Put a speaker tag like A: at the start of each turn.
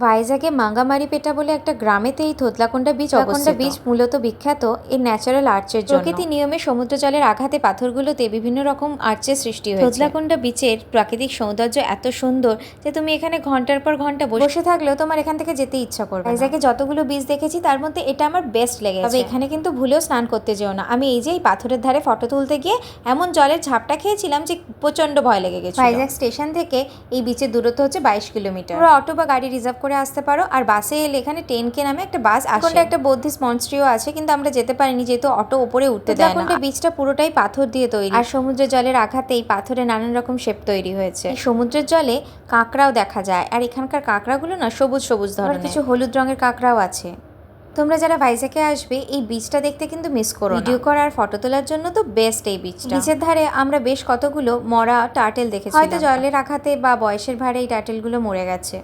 A: ভাইজাগে মাঙ্গামারিপেটা বলে একটা গ্রামেতে এই থোতলাকোন্ডা বিচ অবস্থিত। বিচ মূলত বিখ্যাত এর ন্যাচারাল আর্চের জন্য। প্রকৃতি নিয়মে সমুদ্র জলের আঘাতে পাথরগুলোতে বিভিন্ন রকম আর্চের সৃষ্টি হয়েছে। থোতলাকোন্ডা বিচের প্রাকৃতিক সৌন্দর্য এত সুন্দর যে তুমি এখানে ঘন্টার পর ঘন্টা বসে থাকলেও তোমার এখান থেকে যেতে ইচ্ছা করবে। ভাইজাগে যতগুলো বিচ দেখেছি তার মধ্যে এটা আমার বেস্ট লেগেছে। তবে এখানে কিন্তু ভুলেও স্নান করতে যেও না। আমি এই যে এই পাথরের ধারে ফটো তুলতে গিয়ে এমন জলের ঝাপটা খেয়েছিলাম যে প্রচন্ড ভয় লেগে গেছে। ভাইজাগ স্টেশন থেকে এই বিচের দূরত্ব হচ্ছে 22 কিলোমিটার। পুরো অটো বা গাড়ি রিজার্ভ করে আসতে পারো। আর বাসে এলে এখানে 10K নামে একটা বাস আসে। একটা বুদ্ধিস্ট মনস্ট্রিও আছে, কিন্তু আমরা যেতে পারিনি যেহেতু অটো উপরে উঠতে দেয় না। বিচটা পুরোটাই পাথর দিয়ে তৈরি, আর সমুদ্রের জলের আঘাতে এই পাথরে নানান রকম শেপ তৈরি হয়েছে। সমুদ্রের জলে কাঁকড়াও দেখা যায়, আর এখানকার কাঁকড়াগুলো না সবুজ সবুজ ধরনের, কিছু হলুদ রঙের কাঁকড়াও আছে। তোমরা যারা ভাইজাগে আসবে এই বিচটা দেখতে কিন্তু মিস করো না। ভিডিও করা আর ফটো তোলার জন্য তো বেস্ট এই বিচটা। বিচের ধারে আমরা বেশ কতগুলো মরা টার্টেল দেখেছি, হয়তো জলের আঘাতে বা বয়সের ভারে এই টার্টেলগুলো মরে গেছে।